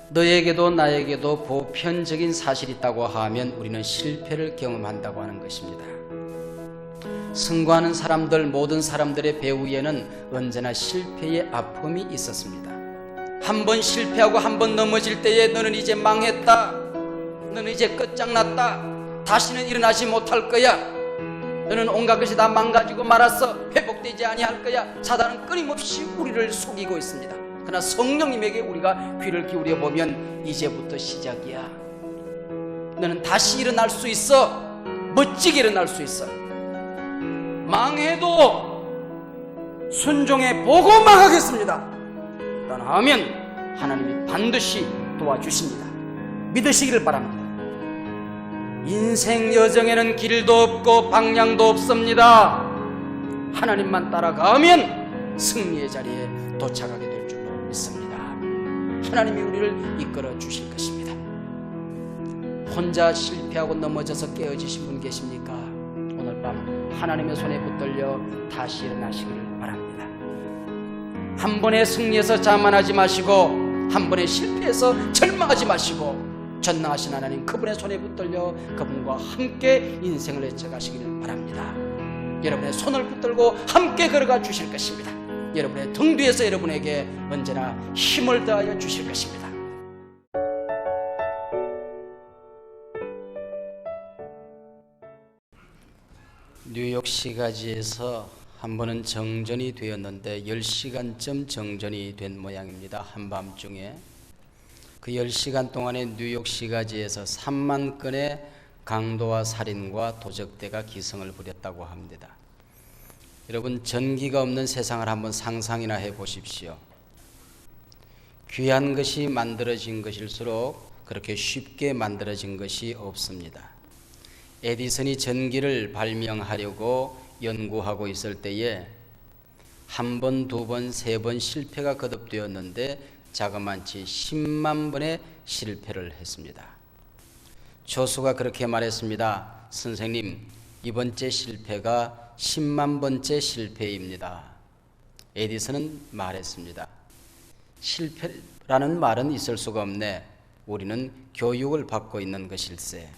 너에게도 나에게도 보편적인 사실이 있다고 하면 우리는 실패를 경험한다고 하는 것입니다. 승부하는 사람들, 모든 사람들의 배후에는 언제나 실패의 아픔이 있었습니다. 한 번 실패하고 한 번 넘어질 때에 너는 이제 망했다, 너는 이제 끝장났다, 다시는 일어나지 못할 거야, 너는 온갖 것이 다 망가지고 말았어, 회복되지 아니할 거야. 사단은 끊임없이 우리를 속이고 있습니다. 그러나 성령님에게 우리가 귀를 기울여 보면 이제부터 시작이야. 너는 다시 일어날 수 있어. 멋지게 일어날 수 있어. 망해도 순종해 보고 망하겠습니다 라고 하면 하나님이 반드시 도와주십니다. 믿으시기를 바랍니다. 인생 여정에는 길도 없고 방향도 없습니다. 하나님만 따라가면 승리의 자리에 도착하게 될 줄 믿습니다. 하나님이 우리를 이끌어 주실 것입니다. 혼자 실패하고 넘어져서 깨어지신 분 계십니까? 오늘 밤 하나님의 손에 붙들려 다시 일어나시기를 바랍니다. 한 번의 승리에서 자만하지 마시고, 한 번의 실패에서 절망하지 마시고, 전능하신 하나님 그분의 손에 붙들려 그분과 함께 인생을 헤쳐가시기를 바랍니다. 여러분의 손을 붙들고 함께 걸어가 주실 것입니다. 여러분의 등 뒤에서 여러분에게 언제나 힘을 더하여 주실 것입니다. 뉴욕 시가지에서 한 번은 정전이 되었는데 10시간쯤 정전이 된 모양입니다. 한밤중에 그 10시간 동안에 뉴욕 시가지에서 3만 건의 강도와 살인과 도적대가 기승을 부렸다고 합니다. 여러분, 전기가 없는 세상을 한번 상상이나 해보십시오. 귀한 것이 만들어진 것일수록 그렇게 쉽게 만들어진 것이 없습니다. 에디슨이 전기를 발명하려고 연구하고 있을 때에 한 번, 두 번, 세 번 실패가 거듭되었는데 자그만치 10만 번의 실패를 했습니다. 조수가 그렇게 말했습니다. 선생님, 이번째 실패가 10만 번째 실패입니다. 에디슨은 말했습니다. 실패라는 말은 있을 수가 없네. 우리는 교육을 받고 있는 것일세.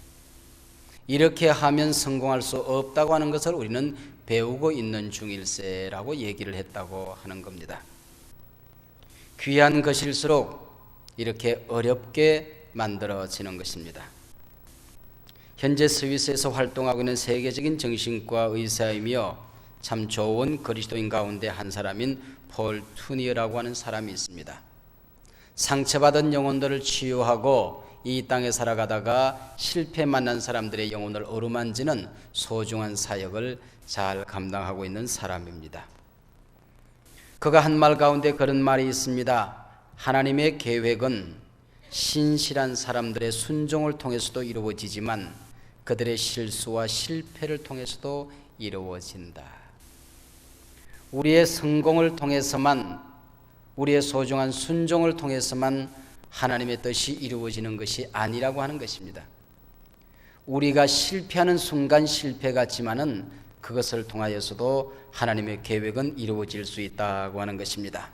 이렇게 하면 성공할 수 없다고 하는 것을 우리는 배우고 있는 중일세라고 얘기를 했다고 하는 겁니다. 귀한 것일수록 이렇게 어렵게 만들어지는 것입니다. 현재 스위스에서 활동하고 있는 세계적인 정신과 의사이며 참 좋은 그리스도인 가운데 한 사람인 폴 투니어라고 하는 사람이 있습니다. 상처받은 영혼들을 치유하고 이 땅에 살아가다가 실패 만난 사람들의 영혼을 어루만지는 소중한 사역을 잘 감당하고 있는 사람입니다. 그가 한 말 가운데 그런 말이 있습니다. 하나님의 계획은 신실한 사람들의 순종을 통해서도 이루어지지만 그들의 실수와 실패를 통해서도 이루어진다. 우리의 성공을 통해서만, 우리의 소중한 순종을 통해서만 하나님의 뜻이 이루어지는 것이 아니라고 하는 것입니다. 우리가 실패하는 순간 실패 같지만은 그것을 통하여서도 하나님의 계획은 이루어질 수 있다고 하는 것입니다.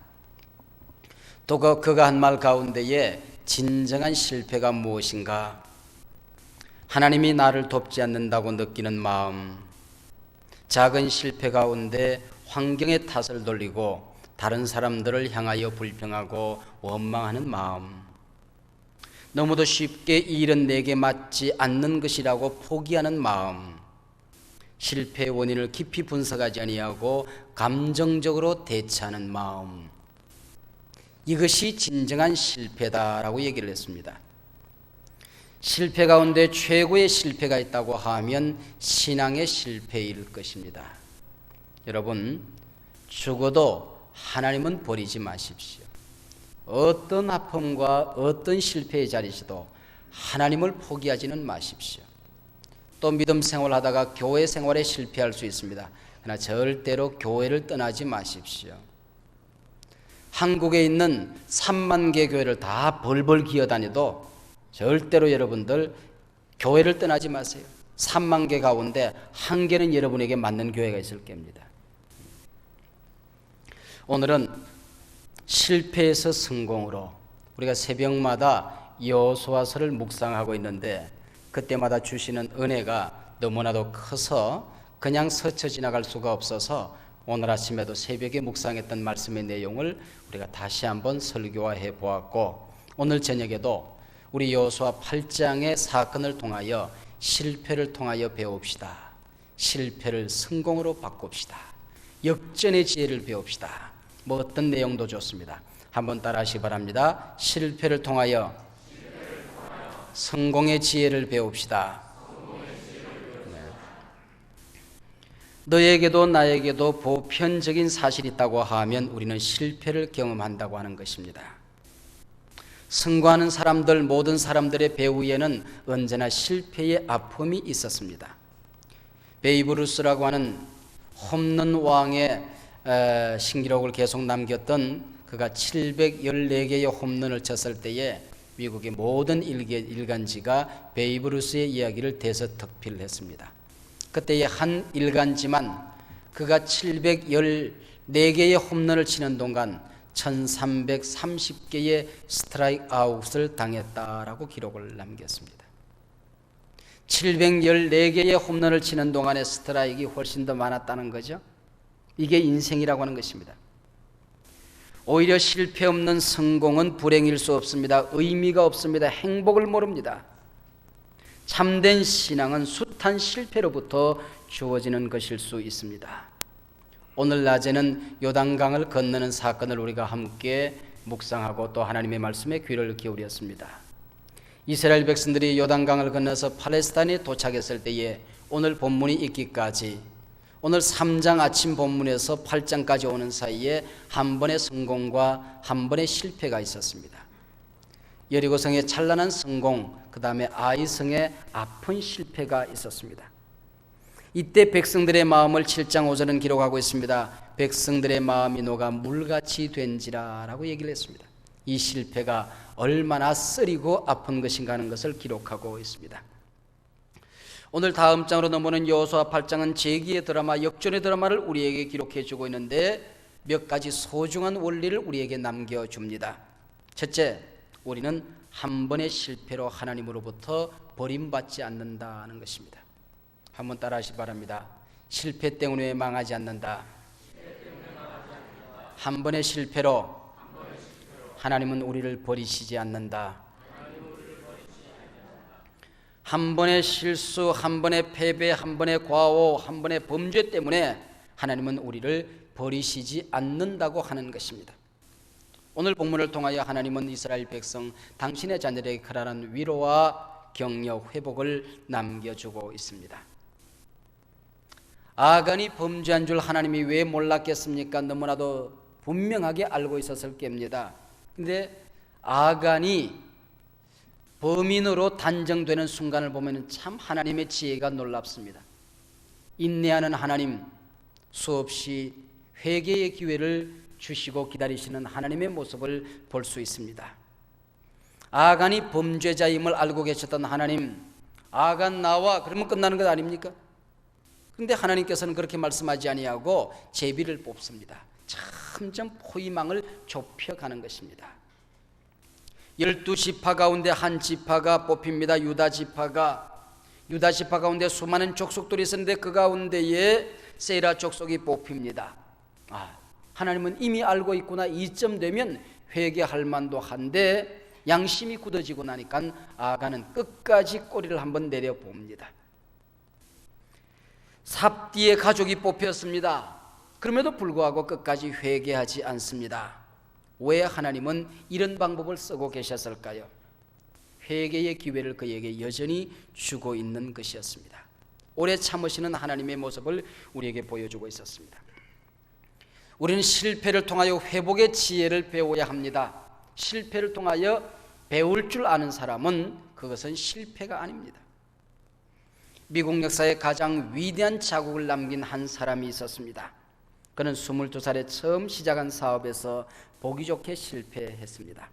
또 그가 한 말 가운데에 진정한 실패가 무엇인가? 하나님이 나를 돕지 않는다고 느끼는 마음, 작은 실패 가운데 환경의 탓을 돌리고 다른 사람들을 향하여 불평하고 원망하는 마음, 너무도 쉽게 이 일은 내게 맞지 않는 것이라고 포기하는 마음, 실패의 원인을 깊이 분석하지 아니하고 감정적으로 대처하는 마음, 이것이 진정한 실패다라고 얘기를 했습니다. 실패 가운데 최고의 실패가 있다고 하면 신앙의 실패일 것입니다. 여러분, 죽어도 하나님은 버리지 마십시오. 어떤 아픔과 어떤 실패의 자리에서도 하나님을 포기하지는 마십시오. 또 믿음 생활하다가 교회 생활에 실패할 수 있습니다. 그러나 절대로 교회를 떠나지 마십시오. 한국에 있는 3만 개 교회를 다 벌벌 기어다녀도 절대로 여러분들 교회를 떠나지 마세요. 3만 개 가운데 한 개는 여러분에게 맞는 교회가 있을 겁니다. 오늘은 실패에서 성공으로 우리가 새벽마다 여호수아서를 묵상하고 있는데 그때마다 주시는 은혜가 너무나도 커서 그냥 스쳐 지나갈 수가 없어서 오늘 아침에도 새벽에 묵상했던 말씀의 내용을 우리가 다시 한번 설교화해 보았고, 오늘 저녁에도 우리 여호수아 8장의 사건을 통하여 실패를 통하여 배웁시다. 실패를 성공으로 바꿉시다. 역전의 지혜를 배웁시다. 뭐 어떤 내용도 좋습니다. 한번 따라하시기 바랍니다. 실패를 통하여 성공의 지혜를 배웁시다. 너에게도 나에게도 보편적인 사실이 있다고 하면 우리는 실패를 경험한다고 하는 것입니다. 승부하는 사람들, 모든 사람들의 배후에는 언제나 실패의 아픔이 있었습니다. 베이브 루스라고 하는 홈런 왕의 신기록을 계속 남겼던 그가 714개의 홈런을 쳤을 때에 미국의 모든 일간지가 베이브 루스의 이야기를 대서특필했습니다. 그때의 한 일간지만 그가 714개의 홈런을 치는 동안 1330개의 스트라이크 아웃을 당했다라고 기록을 남겼습니다. 714개의 홈런을 치는 동안의 스트라이크가 훨씬 더 많았다는 거죠. 이게 인생이라고 하는 것입니다. 오히려 실패 없는 성공은 불행일 수 없습니다. 의미가 없습니다. 행복을 모릅니다. 참된 신앙은 숱한 실패로부터 주어지는 것일 수 있습니다. 오늘 낮에는 요단강을 건너는 사건을 우리가 함께 묵상하고 또 하나님의 말씀에 귀를 기울였습니다. 이스라엘 백성들이 요단강을 건너서 팔레스타인에 도착했을 때에 오늘 본문이 있기까지, 오늘 3장 아침 본문에서 8장까지 오는 사이에 한 번의 성공과 한 번의 실패가 있었습니다. 여리고성의 찬란한 성공, 그 다음에 아이성의 아픈 실패가 있었습니다. 이때 백성들의 마음을 7장 5절은 기록하고 있습니다. 백성들의 마음이 녹아 물같이 된지라 라고 얘기를 했습니다. 이 실패가 얼마나 쓰리고 아픈 것인가 하는 것을 기록하고 있습니다. 오늘 다음 장으로 넘어오는 여호수아 8장은 재기의 드라마, 역전의 드라마를 우리에게 기록해 주고 있는데 몇 가지 소중한 원리를 우리에게 남겨줍니다. 첫째, 우리는 한 번의 실패로 하나님으로부터 버림받지 않는다는 것입니다. 한번 따라하시기 바랍니다. 실패 때문에 망하지 않는다. 한 번의 실패로 하나님은 우리를 버리시지 않는다. 한 번의 실수, 한 번의 패배, 한 번의 과오, 한 번의 범죄 때문에 하나님은 우리를 버리시지 않는다고 하는 것입니다. 오늘 본문을 통하여 하나님은 이스라엘 백성, 당신의 자녀에게 크라는 위로와 격려, 회복을 남겨주고 있습니다. 아간이 범죄한 줄 하나님이 왜 몰랐겠습니까? 너무나도 분명하게 알고 있었을 겁니다. 그런데 아간이 범인으로 단정되는 순간을 보면 참 하나님의 지혜가 놀랍습니다. 인내하는 하나님, 수없이 회개의 기회를 주시고 기다리시는 하나님의 모습을 볼 수 있습니다. 아간이 범죄자임을 알고 계셨던 하나님, 아간 나와 그러면 끝나는 것 아닙니까? 그런데 하나님께서는 그렇게 말씀하지 아니하고 제비를 뽑습니다. 점점 포위망을 좁혀가는 것입니다. 12지파 가운데 한 지파가 뽑힙니다. 유다 지파 가운데 수많은 족속들이 있었는데 그 가운데에 세라 족속이 뽑힙니다. 하나님은 이미 알고 있구나. 이쯤 되면 회개할 만도 한데 양심이 굳어지고 나니까 아간은 끝까지 꼬리를 한번 내려봅니다. 삽디의 가족이 뽑혔습니다. 그럼에도 불구하고 끝까지 회개하지 않습니다. 왜 하나님은 이런 방법을 쓰고 계셨을까요? 회개의 기회를 그에게 여전히 주고 있는 것이었습니다. 오래 참으시는 하나님의 모습을 우리에게 보여주고 있었습니다. 우리는 실패를 통하여 회복의 지혜를 배워야 합니다. 실패를 통하여 배울 줄 아는 사람은 그것은 실패가 아닙니다. 미국 역사에 가장 위대한 자국을 남긴 한 사람이 있었습니다. 그는 22살에 처음 시작한 사업에서 보기 좋게 실패했습니다.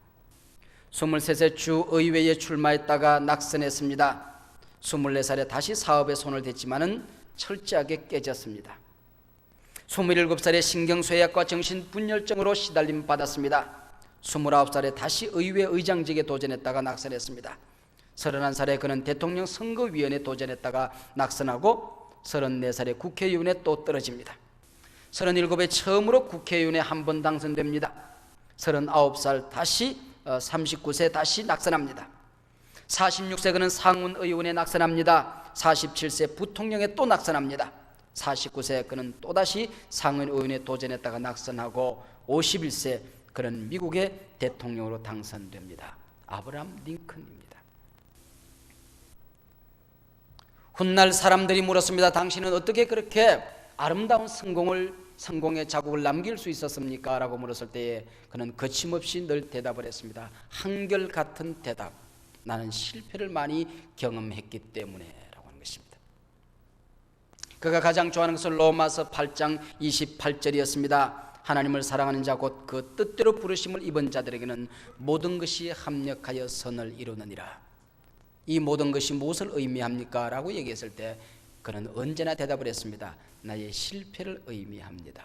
23세 주의회에 출마했다가 낙선했습니다. 24살에 다시 사업에 손을 댔지만은 철저하게 깨졌습니다. 27살에 신경쇠약과 정신분열증으로 시달림 받았습니다. 29살에 다시 의회 의장직에 도전했다가 낙선했습니다. 31살에 그는 대통령 선거위원회에 도전했다가 낙선하고 34살에 국회의원에 또 떨어집니다. 37에 처음으로 국회의원에 한 번 당선됩니다. 39살 다시 39세 다시 낙선합니다. 46세 그는 상원의원에 낙선합니다. 47세 부통령에 또 낙선합니다. 49세 그는 또다시 상원의원에 도전했다가 낙선하고 51세 그는 미국의 대통령으로 당선됩니다. 아브라함 링컨입니다. 훗날 사람들이 물었습니다. 당신은 어떻게 그렇게 아름다운 성공의 자국을 남길 수 있었습니까? 라고 물었을 때에 그는 거침없이 늘 대답을 했습니다. 한결같은 대답. 나는 실패를 많이 경험했기 때문에 라고 하는 것입니다. 그가 가장 좋아하는 것은 로마서 8장 28절이었습니다. 하나님을 사랑하는 자 곧 그 뜻대로 부르심을 입은 자들에게는 모든 것이 합력하여 선을 이루느니라. 이 모든 것이 무엇을 의미합니까? 라고 얘기했을 때 그는 언제나 대답을 했습니다. 나의 실패를 의미합니다.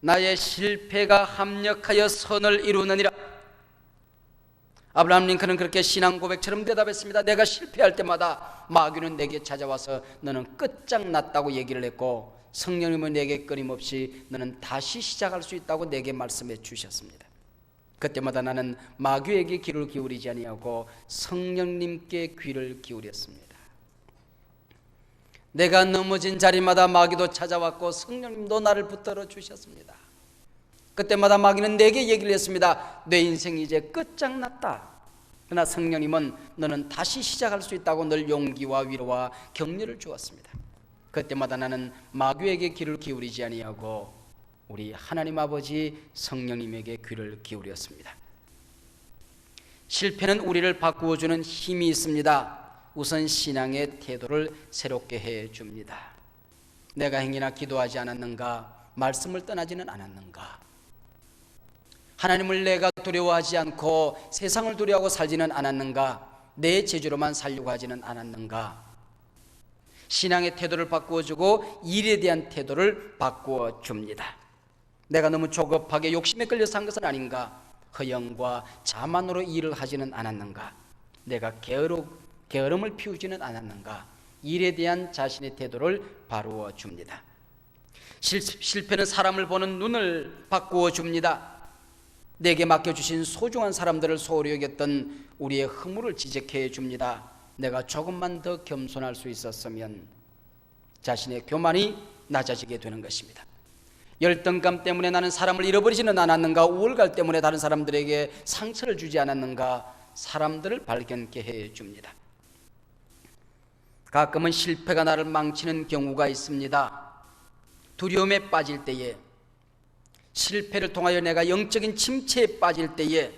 나의 실패가 합력하여 선을 이루느니라. 아브라함 링컨은 그렇게 신앙 고백처럼 대답했습니다. 내가 실패할 때마다 마귀는 내게 찾아와서 너는 끝장났다고 얘기를 했고 성령님은 내게 끊임없이 너는 다시 시작할 수 있다고 내게 말씀해 주셨습니다. 그때마다 나는 마귀에게 귀를 기울이지 아니하고 성령님께 귀를 기울였습니다. 내가 넘어진 자리마다 마귀도 찾아왔고 성령님도 나를 붙들어 주셨습니다. 그때마다 마귀는 내게 얘기를 했습니다. 내 인생이 이제 끝장났다. 그러나 성령님은 너는 다시 시작할 수 있다고 늘 용기와 위로와 격려를 주었습니다. 그때마다 나는 마귀에게 귀를 기울이지 아니하고 우리 하나님 아버지 성령님에게 귀를 기울였습니다. 실패는 우리를 바꾸어주는 힘이 있습니다. 우선 신앙의 태도를 새롭게 해줍니다. 내가 행위나 기도하지 않았는가? 말씀을 떠나지는 않았는가? 하나님을 내가 두려워하지 않고 세상을 두려워하고 살지는 않았는가? 내 재주로만 살려고 하지는 않았는가? 신앙의 태도를 바꾸어주고 일에 대한 태도를 바꾸어줍니다. 내가 너무 조급하게 욕심에 끌려서 한 것은 아닌가? 허영과 자만으로 일을 하지는 않았는가? 내가 게으름을 피우지는 않았는가? 일에 대한 자신의 태도를 바꾸어 줍니다. 실패는 사람을 보는 눈을 바꾸어 줍니다. 내게 맡겨주신 소중한 사람들을 소홀히 여겼던 우리의 허물을 지적해 줍니다. 내가 조금만 더 겸손할 수 있었으면 자신의 교만이 낮아지게 되는 것입니다. 열등감 때문에 나는 사람을 잃어버리지는 않았는가? 우월감 때문에 다른 사람들에게 상처를 주지 않았는가? 사람들을 발견케 해줍니다. 가끔은 실패가 나를 망치는 경우가 있습니다. 두려움에 빠질 때에, 실패를 통하여 내가 영적인 침체에 빠질 때에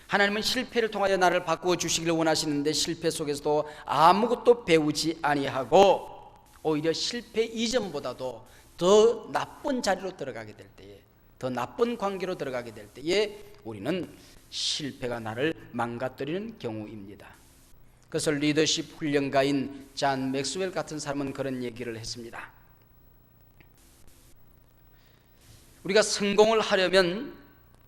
하나님은 실패를 통하여 나를 바꾸어 주시기를 원하시는데 실패 속에서도 아무것도 배우지 아니하고 오히려 실패 이전보다도 더 나쁜 자리로 들어가게 될 때에, 더 나쁜 관계로 들어가게 될 때에 우리는 실패가 나를 망가뜨리는 경우입니다. 그래서 리더십 훈련가인 잔 맥스웰 같은 사람은 그런 얘기를 했습니다. 우리가 성공을 하려면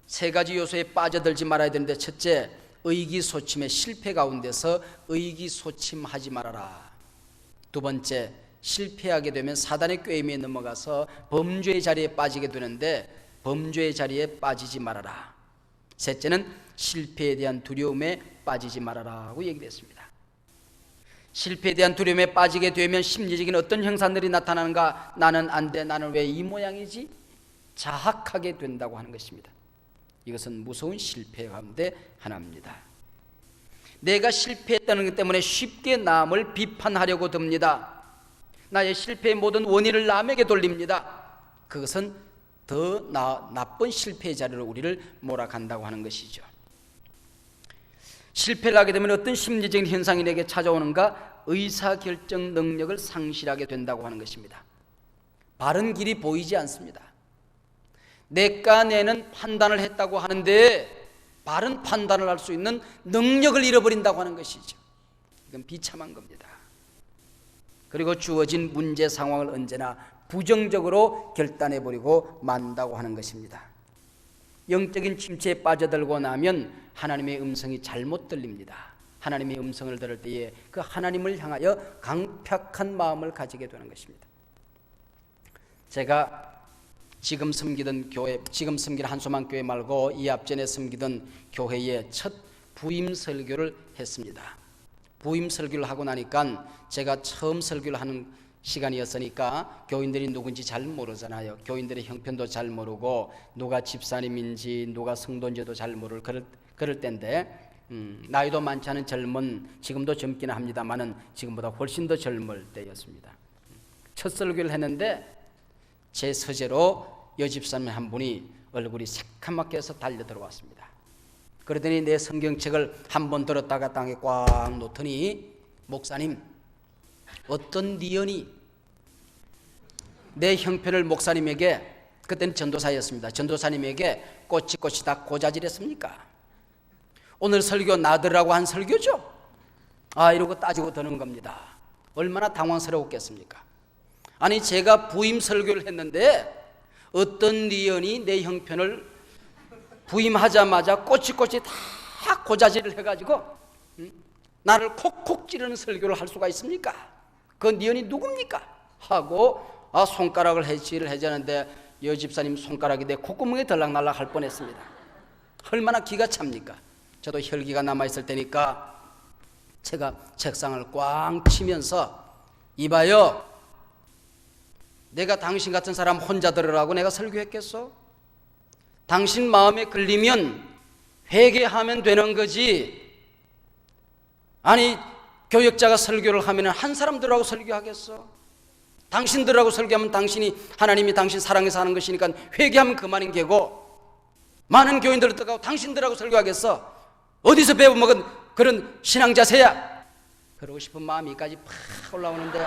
세 가지 요소에 빠져들지 말아야 되는데, 첫째, 의기소침의 실패 가운데서 의기소침하지 말아라. 두 번째, 실패하게 되면 사단의 꾀임에 넘어가서 범죄의 자리에 빠지게 되는데 범죄의 자리에 빠지지 말아라. 셋째는 실패에 대한 두려움에 빠지지 말아라고 얘기를 했습니다. 실패에 대한 두려움에 빠지게 되면 심리적인 어떤 형상들이 나타나는가? 나는 안 돼, 나는 왜 이 모양이지? 자학하게 된다고 하는 것입니다. 이것은 무서운 실패 가운데 하나입니다. 내가 실패했다는 것 때문에 쉽게 남을 비판하려고 듭니다. 나의 실패의 모든 원인을 남에게 돌립니다. 그것은 더 나쁜 실패의 자리로 우리를 몰아간다고 하는 것이죠. 실패를 하게 되면 어떤 심리적인 현상이 내게 찾아오는가? 의사결정 능력을 상실하게 된다고 하는 것입니다. 바른 길이 보이지 않습니다. 내가 내는 판단을 했다고 하는데 바른 판단을 할 수 있는 능력을 잃어버린다고 하는 것이죠. 이건 비참한 겁니다. 그리고 주어진 문제 상황을 언제나 부정적으로 결단해버리고 만다고 하는 것입니다. 영적인 침체에 빠져들고 나면 하나님의 음성이 잘못 들립니다. 하나님의 음성을 들을 때에 그 하나님을 향하여 강팍한 마음을 가지게 되는 것입니다. 제가 지금 섬기던 교회, 지금 섬기는 한소망교회 말고 이 앞전에 섬기던 교회에 첫 부임 설교를 했습니다. 부임 설교를 하고 나니까 제가 처음 설교를 하는 시간이었으니까 교인들이 누군지 잘 모르잖아요. 교인들의 형편도 잘 모르고 누가 집사님인지 누가 성도인지도 잘 모르고 그럴 때인데 나이도 많지 않은 젊은, 지금도 젊기는 합니다만은 지금보다 훨씬 더 젊을 때였습니다. 첫 설교를 했는데 제 서재로 여집사님 한 분이 얼굴이 새카맣게 해서 달려 들어왔습니다. 그러더니 내 성경책을 한 번 들었다가 땅에 꽉 놓더니, 목사님, 어떤 니언이 내 형편을 목사님에게, 그때는 전도사였습니다, 전도사님에게 꼬치꼬치 다 고자질했습니까? 오늘 설교 나들라고 한 설교죠? 이러고 따지고 드는 겁니다. 얼마나 당황스러웠겠습니까? 아니, 제가 부임 설교를 했는데 어떤 니언이 내 형편을 부임하자마자 꼬치꼬치 다 고자질을 해가지고 나를 콕콕 찌르는 설교를 할 수가 있습니까? 그 니언이 누굽니까? 하고 손가락을 해치를 해자는데 여집사님 손가락이 내 콧구멍에 들락날락 할 뻔했습니다. 얼마나 기가 찹니까? 저도 혈기가 남아있을 테니까 제가 책상을 꽝 치면서, 이봐요, 내가 당신 같은 사람 혼자 들으라고 내가 설교했겠어? 당신 마음에 걸리면 회개하면 되는 거지. 아니, 교역자가 설교를 하면 한 사람들하고 설교하겠어? 당신들하고 설교하면 당신이, 하나님이 당신 사랑해서 하는 것이니까 회개하면 그만인 게고, 많은 교인들을 떠가고 당신들하고 설교하겠어? 어디서 배워먹은 그런 신앙 자세야? 그러고 싶은 마음이까지 팍 올라오는데,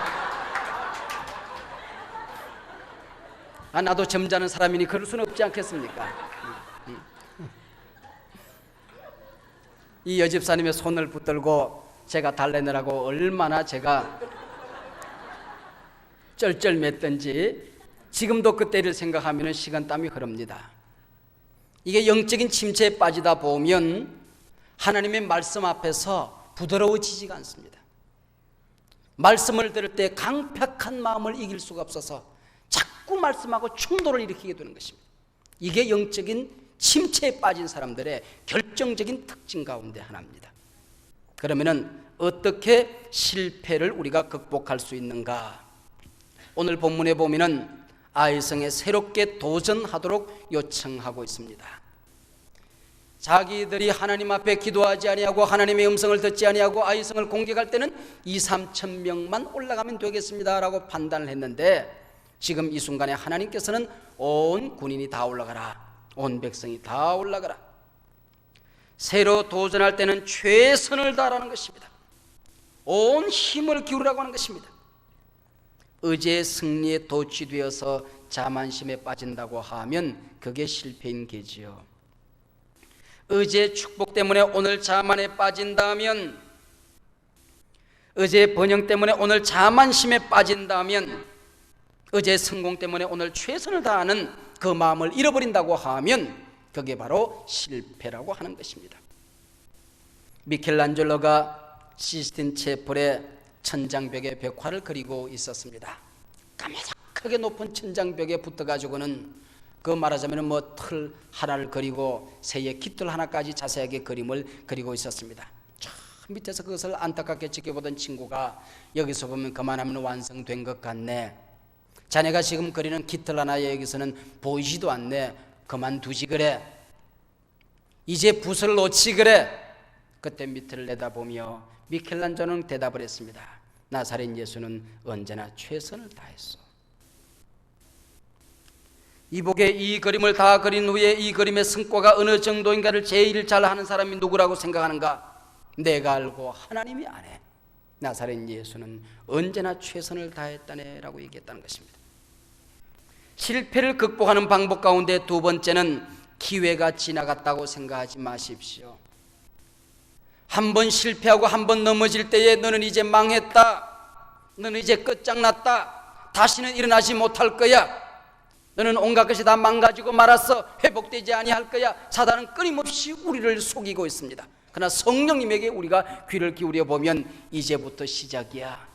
나도 점잖은 사람이니 그럴 수는 없지 않겠습니까? 이 여집사님의 손을 붙들고 제가 달래느라고 얼마나 제가 쩔쩔맸던지 지금도 그때를 생각하면 식은땀이 흐릅니다. 이게 영적인 침체에 빠지다 보면 하나님의 말씀 앞에서 부드러워지지가 않습니다. 말씀을 들을 때 강팍한 마음을 이길 수가 없어서 자꾸 말씀하고 충돌을 일으키게 되는 것입니다. 이게 영적인 침체에 빠진 사람들의 결정적인 특징 가운데 하나입니다. 그러면은 어떻게 실패를 우리가 극복할 수 있는가? 오늘 본문에 보면은 아이성에 새롭게 도전하도록 요청하고 있습니다. 자기들이 하나님 앞에 기도하지 아니하고 하나님의 음성을 듣지 아니하고 아이성을 공격할 때는 2-3천 명만 올라가면 되겠습니다라고 판단을 했는데, 지금 이 순간에 하나님께서는 온 군인이 다 올라가라, 온 백성이 다 올라가라. 새로 도전할 때는 최선을 다하라는 것입니다. 온 힘을 기울이라고 하는 것입니다. 의제의 승리에 도취되어서 자만심에 빠진다고 하면 그게 실패인 게지요. 의제의 축복 때문에 오늘 자만에 빠진다면, 의제의 번영 때문에 오늘 자만심에 빠진다면, 의제의 성공 때문에 오늘 최선을 다하는 그 마음을 잃어버린다고 하면 그게 바로 실패라고 하는 것입니다. 미켈란젤로가 시스틴 체플의 천장벽에 벽화를 그리고 있었습니다. 까마득하게 높은 천장벽에 붙어가지고는 그 말하자면 틀 하나를 그리고 새의 깃털 하나까지 자세하게 그림을 그리고 있었습니다. 저 밑에서 그것을 안타깝게 지켜보던 친구가, 여기서 보면 그만하면 완성된 것 같네, 자네가 지금 그리는 깃털 하나에 여기서는 보이지도 않네, 그만두지 그래, 이제 붓을 놓지 그래. 그때 밑을 내다보며 미켈란젤로는 대답을 했습니다. 나사렛 예수는 언제나 최선을 다했어. 이복에 이 그림을 다 그린 후에 이 그림의 성과가 어느 정도인가를 제일 잘하는 사람이 누구라고 생각하는가? 내가 알고 하나님이 아네. 나사렛 예수는 언제나 최선을 다했다네 라고 얘기했다는 것입니다. 실패를 극복하는 방법 가운데 두 번째는 기회가 지나갔다고 생각하지 마십시오. 한 번 실패하고 한 번 넘어질 때에 너는 이제 망했다, 너는 이제 끝장났다, 다시는 일어나지 못할 거야, 너는 온갖 것이 다 망가지고 말았어. 회복되지 아니할 거야. 사단은 끊임없이 우리를 속이고 있습니다. 그러나 성령님에게 우리가 귀를 기울여 보면 이제부터 시작이야.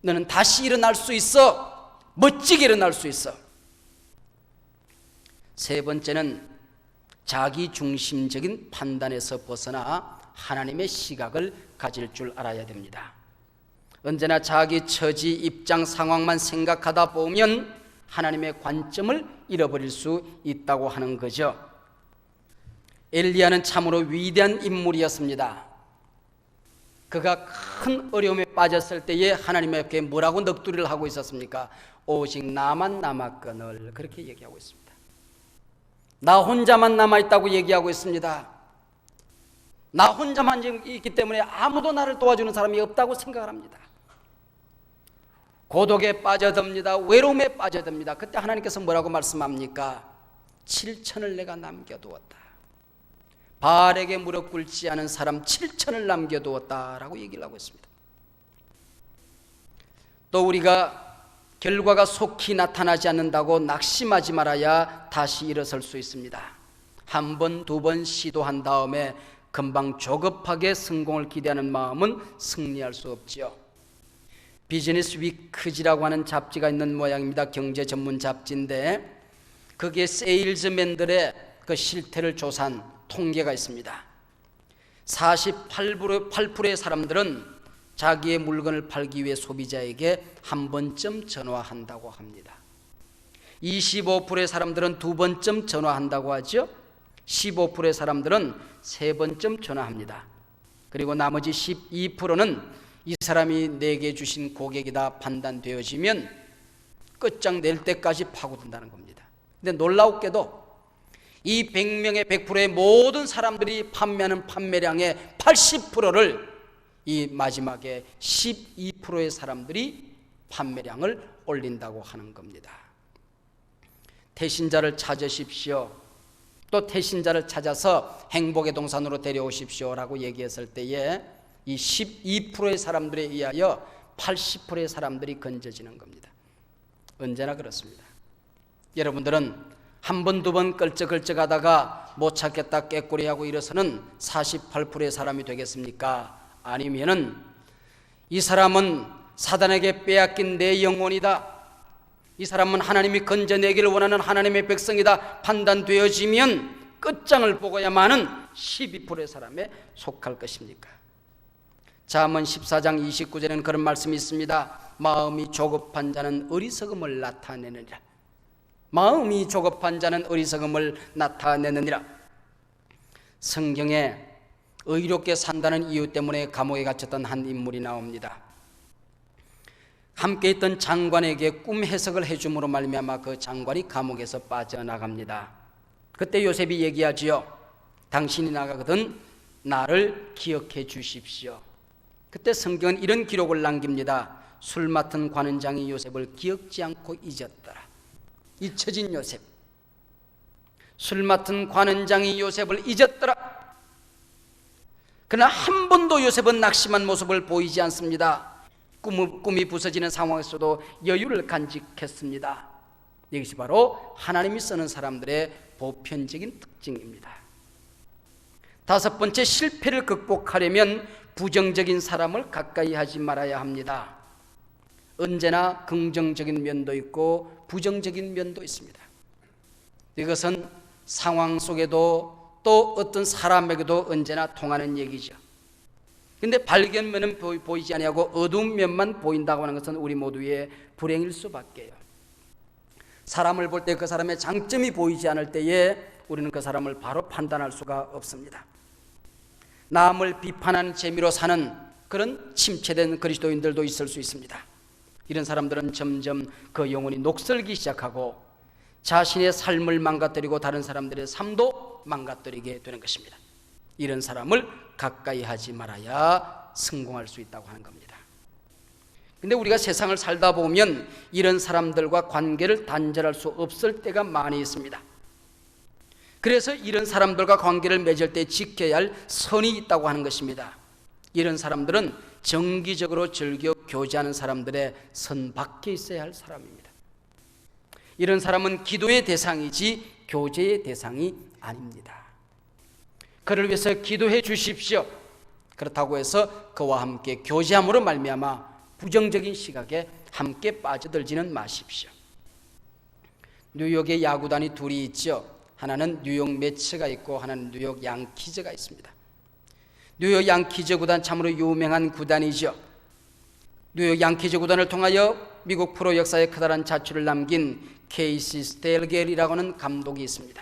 너는 다시 일어날 수 있어. 멋지게 일어날 수 있어. 세 번째는 자기중심적인 판단에서 벗어나 하나님의 시각을 가질 줄 알아야 됩니다. 언제나 자기 처지, 입장, 상황만 생각하다 보면 하나님의 관점을 잃어버릴 수 있다고 하는 거죠. 엘리야는 참으로 위대한 인물이었습니다. 그가 큰 어려움에 빠졌을 때에 하나님 앞에 뭐라고 넋두리를 하고 있었습니까? 오직 나만 남았거늘, 그렇게 얘기하고 있습니다. 나 혼자만 남아있다고 얘기하고 있습니다. 나 혼자만 있기 때문에 아무도 나를 도와주는 사람이 없다고 생각을 합니다. 고독에 빠져듭니다. 외로움에 빠져듭니다. 그때 하나님께서 뭐라고 말씀합니까? 7천을 내가 남겨두었다. 바알에게 무릎 꿇지 않은 사람 7천을 남겨두었다라고 얘기를 하고 있습니다. 또 우리가 결과가 속히 나타나지 않는다고 낙심하지 말아야 다시 일어설 수 있습니다. 한 번, 두 번 시도한 다음에 금방 조급하게 성공을 기대하는 마음은 승리할 수 없지요. 비즈니스 위크지라고 하는 잡지가 있는 모양입니다. 경제 전문 잡지인데 거기에 세일즈맨들의 그 실태를 조사한 통계가 있습니다. 48%의 사람들은 자기의 물건을 팔기 위해 소비자에게 한 번쯤 전화한다고 합니다. 25%의 사람들은 두 번쯤 전화한다고 하죠. 15%의 사람들은 세 번쯤 전화합니다. 그리고 나머지 12%는 이 사람이 내게 주신 고객이다 판단되어지면 끝장낼 때까지 파고든다는 겁니다. 근데 놀라웠게도 이 100명의 100%의 모든 사람들이 판매하는 판매량의 80%를 이 마지막에 12%의 사람들이 판매량을 올린다고 하는 겁니다. 태신자를 찾으십시오. 또 태신자를 찾아서 행복의 동산으로 데려오십시오 라고 얘기했을 때에 이 12%의 사람들에 의하여 80%의 사람들이 건져지는 겁니다. 언제나 그렇습니다. 여러분들은 한 번, 두 번 끌적끌적 하다가 못 찾겠다 깨꼬리하고 일어서는 48%의 사람이 되겠습니까? 아니면은 이 사람은 사단에게 빼앗긴 내 영혼이다, 이 사람은 하나님이 건져내기를 원하는 하나님의 백성이다 판단되어지면 끝장을 보고야만은 12%의 사람에 속할 것입니까? 잠언 14장 29절에는 그런 말씀이 있습니다. 마음이 조급한 자는 어리석음을 나타내느니라. 마음이 조급한 자는 어리석음을 나타내느니라. 성경에 의롭게 산다는 이유 때문에 감옥에 갇혔던 한 인물이 나옵니다. 함께 있던 장관에게 꿈 해석을 해줌으로 말미암아 그 장관이 감옥에서 빠져나갑니다. 그때 요셉이 얘기하지요. 당신이 나가거든 나를 기억해 주십시오. 그때 성경은 이런 기록을 남깁니다. 술 맡은 관원장이 요셉을 기억지 않고 잊었더라. 잊혀진 요셉. 술 맡은 관원장이 요셉을 잊었더라. 그러나 한 번도 요셉은 낙심한 모습을 보이지 않습니다. 꿈이 부서지는 상황에서도 여유를 간직했습니다. 이것이 바로 하나님이 쓰는 사람들의 보편적인 특징입니다. 다섯 번째, 실패를 극복하려면 부정적인 사람을 가까이 하지 말아야 합니다. 언제나 긍정적인 면도 있고 부정적인 면도 있습니다. 이것은 상황 속에도 또 어떤 사람에게도 언제나 통하는 얘기죠. 근데 발견면은 보이지 아니하고 어두운 면만 보인다고 하는 것은 우리 모두의 불행일 수밖에요. 사람을 볼 때 그 사람의 장점이 보이지 않을 때에 우리는 그 사람을 바로 판단할 수가 없습니다. 남을 비판하는 재미로 사는 그런 침체된 그리스도인들도 있을 수 있습니다. 이런 사람들은 점점 그 영혼이 녹슬기 시작하고 자신의 삶을 망가뜨리고 다른 사람들의 삶도 망가뜨리게 되는 것입니다. 이런 사람을 가까이 하지 말아야 성공할 수 있다고 하는 겁니다. 근데 우리가 세상을 살다 보면 이런 사람들과 관계를 단절할 수 없을 때가 많이 있습니다. 그래서 이런 사람들과 관계를 맺을 때 지켜야 할 선이 있다고 하는 것입니다. 이런 사람들은 정기적으로 즐겨 교제하는 사람들의 선 밖에 있어야 할 사람입니다. 이런 사람은 기도의 대상이지 교제의 대상이 아닙니다. 그를 위해서 기도해 주십시오. 그렇다고 해서 그와 함께 교제함으로 말미암아 부정적인 시각에 함께 빠져들지는 마십시오. 뉴욕에 야구단이 둘이 있죠. 하나는 뉴욕 매츠가 있고 하나는 뉴욕 양키즈가 있습니다. 뉴욕 양키즈 구단 참으로 유명한 구단이죠. 뉴욕 양키즈 구단을 통하여 미국 프로 역사에 커다란 자취를 남긴 케이시 스텔겔이라고 하는 감독이 있습니다.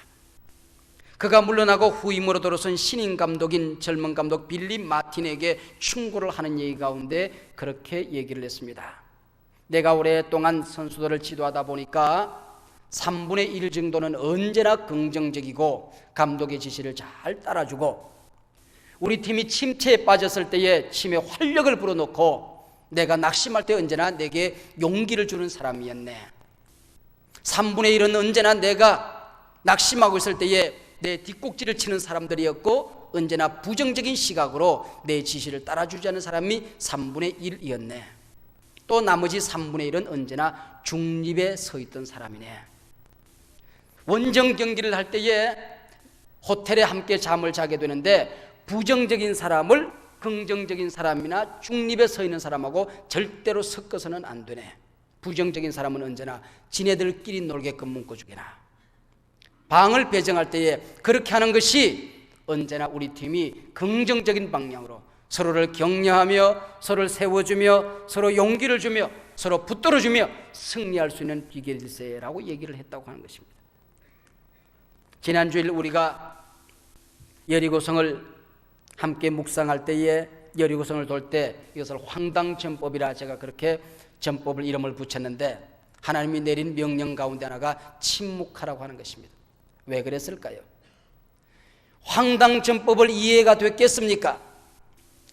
그가 물러나고 후임으로 들어선 신인 감독인 젊은 감독 빌리 마틴에게 충고를 하는 얘기 가운데 그렇게 얘기를 했습니다. 내가 오랫동안 선수들을 지도하다 보니까 3분의 1 정도는 언제나 긍정적이고 감독의 지시를 잘 따라주고, 우리 팀이 침체에 빠졌을 때에 팀에 활력을 불어넣고 내가 낙심할 때 언제나 내게 용기를 주는 사람이었네. 3분의 1은 언제나 내가 낙심하고 있을 때에 내 뒷꼭지를 치는 사람들이었고 언제나 부정적인 시각으로 내 지시를 따라주지 않는 사람이 3분의 1이었네. 또 나머지 3분의 1은 언제나 중립에 서 있던 사람이네. 원정 경기를 할 때에 호텔에 함께 잠을 자게 되는데 부정적인 사람을 긍정적인 사람이나 중립에 서 있는 사람하고 절대로 섞어서는 안 되네. 부정적인 사람은 언제나 지네들끼리 놀게끔 묶어주게나. 방을 배정할 때에 그렇게 하는 것이 언제나 우리 팀이 긍정적인 방향으로 서로를 격려하며 서로를 세워주며 서로 용기를 주며 서로 붙들어주며 승리할 수 있는 비결일세라고 얘기를 했다고 하는 것입니다. 지난주일 우리가 여리고성을 함께 묵상할 때에 여리고성을 돌 때 이것을 황당전법이라 제가 그렇게 전법을 이름을 붙였는데, 하나님이 내린 명령 가운데 하나가 침묵하라고 하는 것입니다. 왜 그랬을까요? 황당전법을 이해가 됐겠습니까?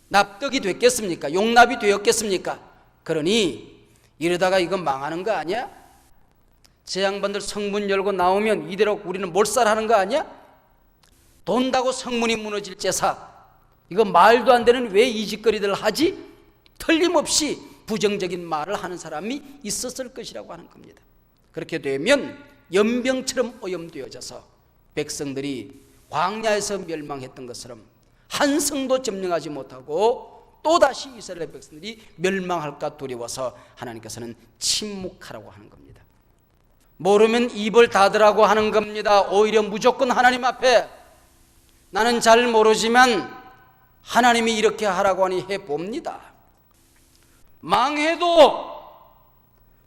납득이 됐겠습니까? 용납이 되었겠습니까? 그러니 이러다가 이건 망하는 거 아니야? 제 양반들 성문 열고 나오면 이대로 우리는 몰살하는 거 아니야? 돈다고 성문이 무너질 제사, 이거 말도 안 되는 왜 이 짓거리들을 하지? 틀림없이 부정적인 말을 하는 사람이 있었을 것이라고 하는 겁니다. 그렇게 되면 연병처럼 오염되어져서 백성들이 광야에서 멸망했던 것처럼 한 성도 점령하지 못하고 또다시 이스라엘 백성들이 멸망할까 두려워서 하나님께서는 침묵하라고 하는 겁니다. 모르면 입을 닫으라고 하는 겁니다. 오히려 무조건 하나님 앞에 나는 잘 모르지만 하나님이 이렇게 하라고 하니 해봅니다. 망해도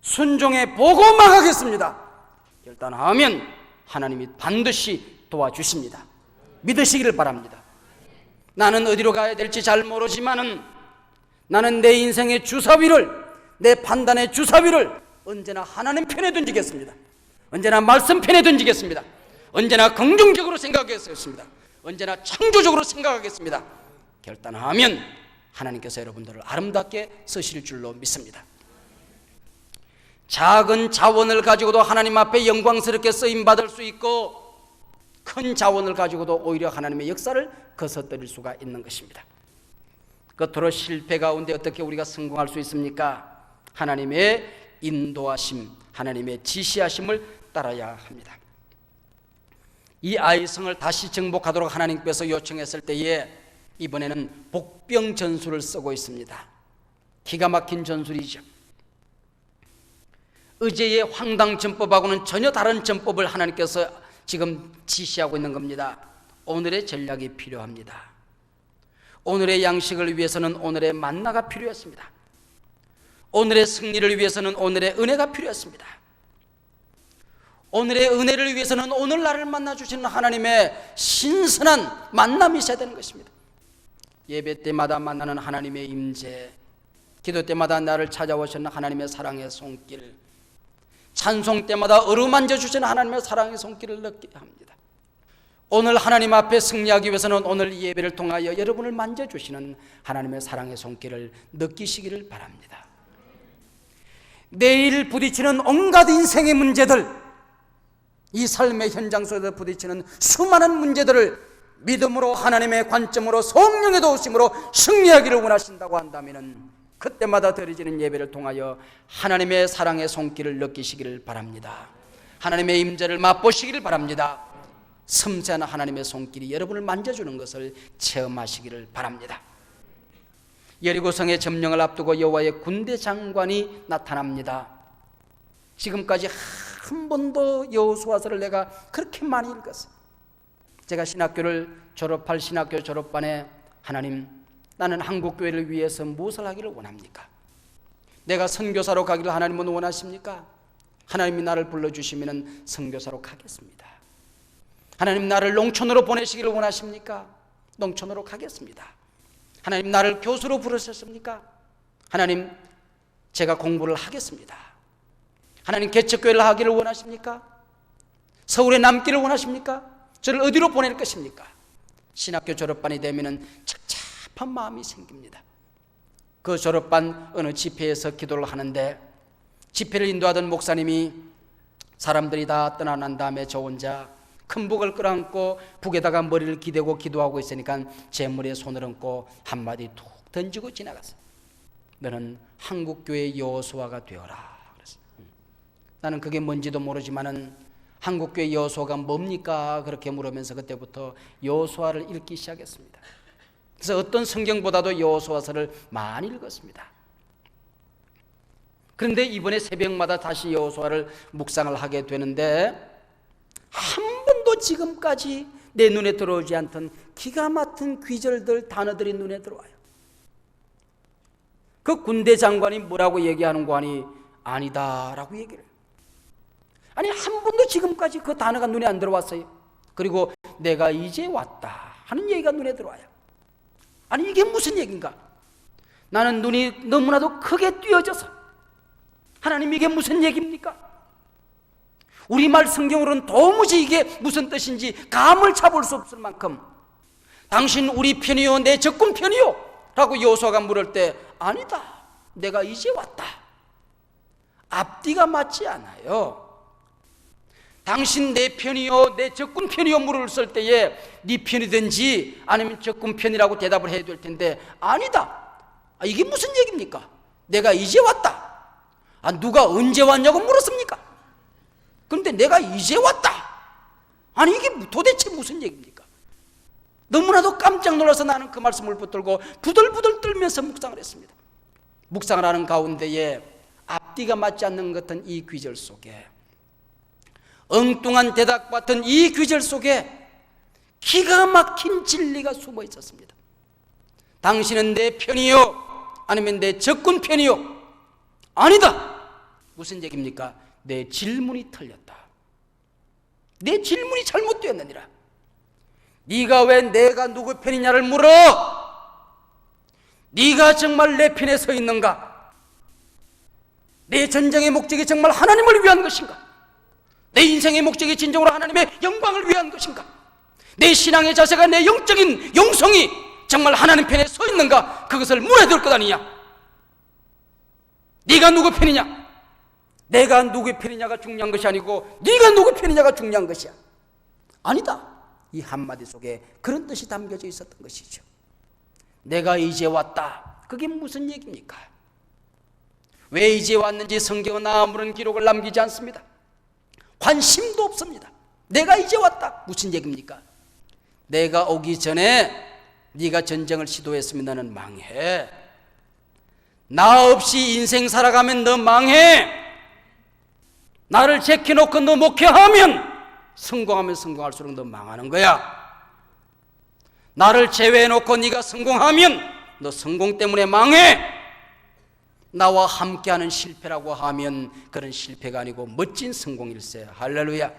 순종해 보고 망하겠습니다. 결단하면 하나님이 반드시 도와주십니다. 믿으시기를 바랍니다. 나는 어디로 가야 될지 잘 모르지만은 나는 내 인생의 주사위를, 내 판단의 주사위를 언제나 하나님 편에 던지겠습니다. 언제나 말씀 편에 던지겠습니다. 언제나 긍정적으로 생각하겠습니다. 언제나 창조적으로 생각하겠습니다. 결단하면 하나님께서 여러분들을 아름답게 쓰실 줄로 믿습니다. 작은 자원을 가지고도 하나님 앞에 영광스럽게 쓰임받을 수 있고, 큰 자원을 가지고도 오히려 하나님의 역사를 거스뜨릴 수가 있는 것입니다. 겉으로 실패 가운데 어떻게 우리가 성공할 수 있습니까? 하나님의 인도하심, 하나님의 지시하심을 따라야 합니다. 이 아이성을 다시 정복하도록 하나님께서 요청했을 때에 이번에는 복병 전술을 쓰고 있습니다. 기가 막힌 전술이죠. 어제의 황당전법하고는 전혀 다른 전법을 하나님께서 지금 지시하고 있는 겁니다. 오늘의 전략이 필요합니다. 오늘의 양식을 위해서는 오늘의 만나가 필요했습니다. 오늘의 승리를 위해서는 오늘의 은혜가 필요했습니다. 오늘의 은혜를 위해서는 오늘날을 만나주시는 하나님의 신선한 만남이 있어야 되는 것입니다. 예배 때마다 만나는 하나님의 임재, 기도 때마다 나를 찾아오시는 하나님의 사랑의 손길, 찬송 때마다 어루만져 주시는 하나님의 사랑의 손길을 느끼게 합니다. 오늘 하나님 앞에 승리하기 위해서는 오늘 예배를 통하여 여러분을 만져주시는 하나님의 사랑의 손길을 느끼시기를 바랍니다. 내일 부딪히는 온갖 인생의 문제들, 이 삶의 현장 속에서 부딪히는 수많은 문제들을 믿음으로 하나님의 관점으로 성령의 도우심으로 승리하기를 원하신다고 한다면 그때마다 드려지는 예배를 통하여 하나님의 사랑의 손길을 느끼시기를 바랍니다. 하나님의 임재를 맛보시기를 바랍니다. 섬세한 하나님의 손길이 여러분을 만져주는 것을 체험하시기를 바랍니다. 여리고성의 점령을 앞두고 여호와의 군대 장관이 나타납니다. 지금까지 한 번도 여호수아서를 내가 그렇게 많이 읽었어요. 제가 신학교를 졸업할 신학교 졸업반에 하나님, 나는 한국교회를 위해서 무엇을 하기를 원합니까? 내가 선교사로 가기를 하나님은 원하십니까? 하나님이 나를 불러주시면 선교사로 가겠습니다. 하나님, 나를 농촌으로 보내시기를 원하십니까? 농촌으로 가겠습니다. 하나님, 나를 교수로 부르셨습니까? 하나님, 제가 공부를 하겠습니다. 하나님, 개척교회를 하기를 원하십니까? 서울에 남기를 원하십니까? 저를 어디로 보낼 것입니까? 신학교 졸업반이 되면 착잡한 마음이 생깁니다. 그 졸업반 어느 집회에서 기도를 하는데, 집회를 인도하던 목사님이 사람들이 다 떠나난 다음에 저 혼자 큰 북을 끌어안고 북에다가 머리를 기대고 기도하고 있으니까 제 머리에 손을 얹고 한마디 툭 던지고 지나갔어요. 너는 한국교회의 여호수아가 되어라. 그랬어요. 나는 그게 뭔지도 모르지만은 한국교회 여호수아가 뭡니까? 그렇게 물으면서 그때부터 여호수아를 읽기 시작했습니다. 그래서 어떤 성경보다도 여호수아서를 많이 읽었습니다. 그런데 이번에 새벽마다 다시 여호수아를 묵상을 하게 되는데 한 번도 지금까지 내 눈에 들어오지 않던 기가 막힌 귀절들, 단어들이 눈에 들어와요. 그 군대 장관이 뭐라고 얘기하는 거 아니? 아니다라고 얘기를 해요. 아니, 한 번도 지금까지 그 단어가 눈에 안 들어왔어요. 그리고 내가 이제 왔다 하는 얘기가 눈에 들어와요. 아니, 이게 무슨 얘기인가? 나는 눈이 너무나도 크게 띄어져서, 하나님, 이게 무슨 얘기입니까? 우리말 성경으로는 도무지 이게 무슨 뜻인지 감을 잡을 수 없을 만큼, 당신 우리 편이요 내 적군 편이요? 라고 여호수아가 물을 때, 아니다, 내가 이제 왔다. 앞뒤가 맞지 않아요. 당신 내 편이요 내 적군 편이요 물었을 때에 네 편이든지 아니면 적군 편이라고 대답을 해야 될 텐데, 아니다, 이게 무슨 얘기입니까? 내가 이제 왔다. 누가 언제 왔냐고 물었습니까? 그런데 내가 이제 왔다. 아니, 이게 도대체 무슨 얘기입니까? 너무나도 깜짝 놀라서 나는 그 말씀을 붙들고 부들부들 떨면서 묵상을 했습니다. 묵상을 하는 가운데에 앞뒤가 맞지 않는 것 같은 이 귀절 속에, 엉뚱한 대답 같은 이 귀절 속에 기가 막힌 진리가 숨어 있었습니다. 당신은 내 편이요 아니면 내 적군 편이요? 아니다. 무슨 얘기입니까? 내 질문이 틀렸다. 내 질문이 잘못되었느니라. 네가 왜 내가 누구 편이냐를 물어? 네가 정말 내 편에 서 있는가? 내 전쟁의 목적이 정말 하나님을 위한 것인가? 내 인생의 목적이 진정으로 하나님의 영광을 위한 것인가? 내 신앙의 자세가, 내 영적인 영성이 정말 하나님 편에 서 있는가? 그것을 물어야 될 것 아니냐? 네가 누구 편이냐? 내가 누구의 편이냐가 중요한 것이 아니고 네가 누구 편이냐가 중요한 것이야. 아니다. 이 한마디 속에 그런 뜻이 담겨져 있었던 것이죠. 내가 이제 왔다. 그게 무슨 얘기입니까? 왜 이제 왔는지 성경은 아무런 기록을 남기지 않습니다. 관심도 없습니다. 내가 이제 왔다. 무슨 얘기입니까? 내가 오기 전에 네가 전쟁을 시도했으면 너는 망해. 나 없이 인생 살아가면 너 망해. 나를 제껴놓고 너 목회하면 성공하면 성공할수록 너 망하는 거야. 나를 제외해놓고 네가 성공하면 너 성공 때문에 망해. 나와 함께하는 실패라고 하면 그런 실패가 아니고 멋진 성공일세. 할렐루야.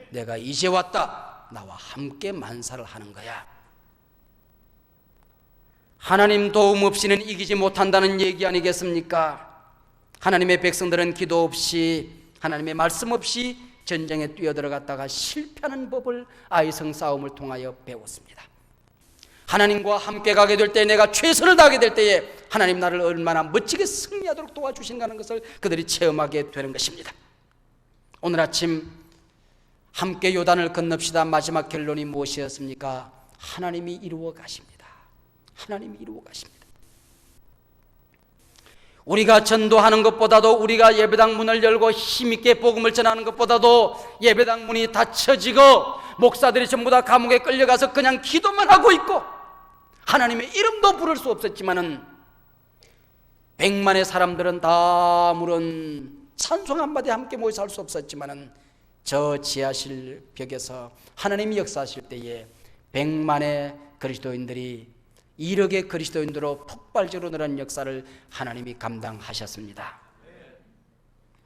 내가 이제 왔다. 나와 함께 만사를 하는 거야. 하나님 도움 없이는 이기지 못한다는 얘기 아니겠습니까? 하나님의 백성들은 기도 없이, 하나님의 말씀 없이 전쟁에 뛰어들어갔다가 실패하는 법을 아이성 싸움을 통하여 배웠습니다. 하나님과 함께 가게 될 때, 내가 최선을 다하게 될 때에 하나님 나를 얼마나 멋지게 승리하도록 도와주신다는 것을 그들이 체험하게 되는 것입니다. 오늘 아침 함께 요단을 건넙시다. 마지막 결론이 무엇이었습니까? 하나님이 이루어 가십니다. 하나님이 이루어 가십니다. 우리가 전도하는 것보다도, 우리가 예배당 문을 열고 힘있게 복음을 전하는 것보다도 예배당 문이 닫혀지고 목사들이 전부 다 감옥에 끌려가서 그냥 기도만 하고 있고 하나님의 이름도 부를 수 없었지만은 100만의 사람들은 다 물론 찬송 한마디 함께 모여서 할 수 없었지만은 저 지하실 벽에서 하나님이 역사하실 때에 100만의 그리스도인들이 1억의 그리스도인들로 폭발적으로 늘어난 역사를 하나님이 감당하셨습니다.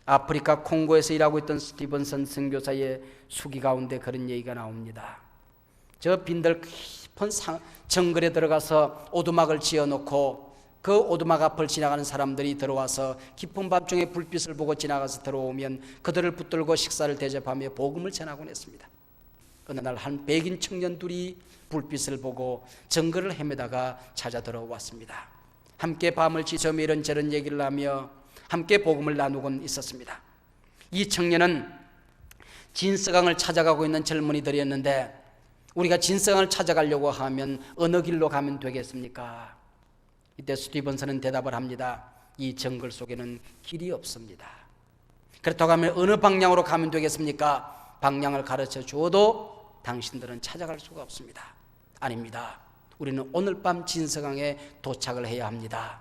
아프리카 콩고에서 일하고 있던 스티븐슨 선교사의 수기 가운데 그런 얘기가 나옵니다. 저 빈들 깊은 정글에 들어가서 오두막을 지어놓고 그 오두막 앞을 지나가는 사람들이 들어와서 깊은 밤중에 불빛을 보고 지나가서 들어오면 그들을 붙들고 식사를 대접하며 복음을 전하곤 했습니다. 어느 날 한 백인 청년 둘이 불빛을 보고 정글을 헤매다가 찾아 들어왔습니다. 함께 밤을 지새우며 이런저런 얘기를 하며 함께 복음을 나누곤 있었습니다. 이 청년은 진서강을 찾아가고 있는 젊은이들이었는데 우리가 진서강을 찾아가려고 하면 어느 길로 가면 되겠습니까? 이때 스티븐슨은 대답을 합니다. 이 정글 속에는 길이 없습니다. 그렇다고 하면 어느 방향으로 가면 되겠습니까? 방향을 가르쳐 주어도 당신들은 찾아갈 수가 없습니다. 아닙니다. 우리는 오늘 밤 진서강에 도착을 해야 합니다.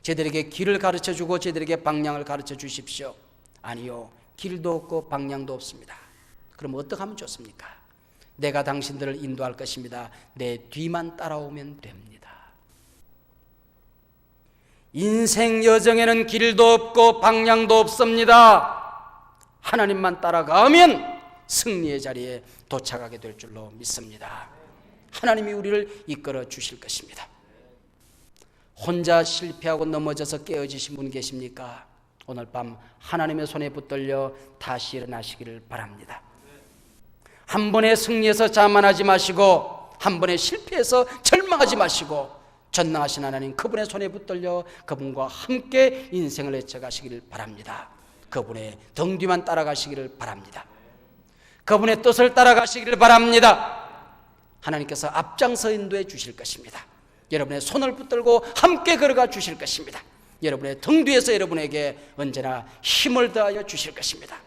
저희들에게 길을 가르쳐 주고 저희들에게 방향을 가르쳐 주십시오. 아니요, 길도 없고 방향도 없습니다. 그럼 어떻게 하면 좋습니까? 내가 당신들을 인도할 것입니다. 내 뒤만 따라오면 됩니다. 인생 여정에는 길도 없고 방향도 없습니다. 하나님만 따라가면 승리의 자리에 도착하게 될 줄로 믿습니다. 하나님이 우리를 이끌어 주실 것입니다. 혼자 실패하고 넘어져서 깨어지신 분 계십니까? 오늘 밤 하나님의 손에 붙들려 다시 일어나시기를 바랍니다. 한 번에 승리해서 자만하지 마시고 한 번에 실패해서 절망하지 마시고 전능하신 하나님 그분의 손에 붙들려 그분과 함께 인생을 헤쳐가시기를 바랍니다. 그분의 등 뒤만 따라가시기를 바랍니다. 그분의 뜻을 따라가시기를 바랍니다. 하나님께서 앞장서 인도해 주실 것입니다. 여러분의 손을 붙들고 함께 걸어가 주실 것입니다. 여러분의 등 뒤에서 여러분에게 언제나 힘을 더하여 주실 것입니다.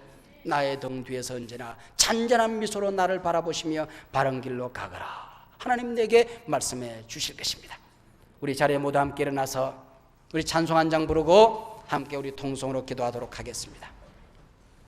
나의 등 뒤에서 언제나 잔잔한 미소로 나를 바라보시며 바른 길로 가거라. 하나님 내게 말씀해 주실 것입니다. 우리 자리에 모두 함께 일어나서 우리 찬송 한 장 부르고 함께 우리 통성으로 기도하도록 하겠습니다.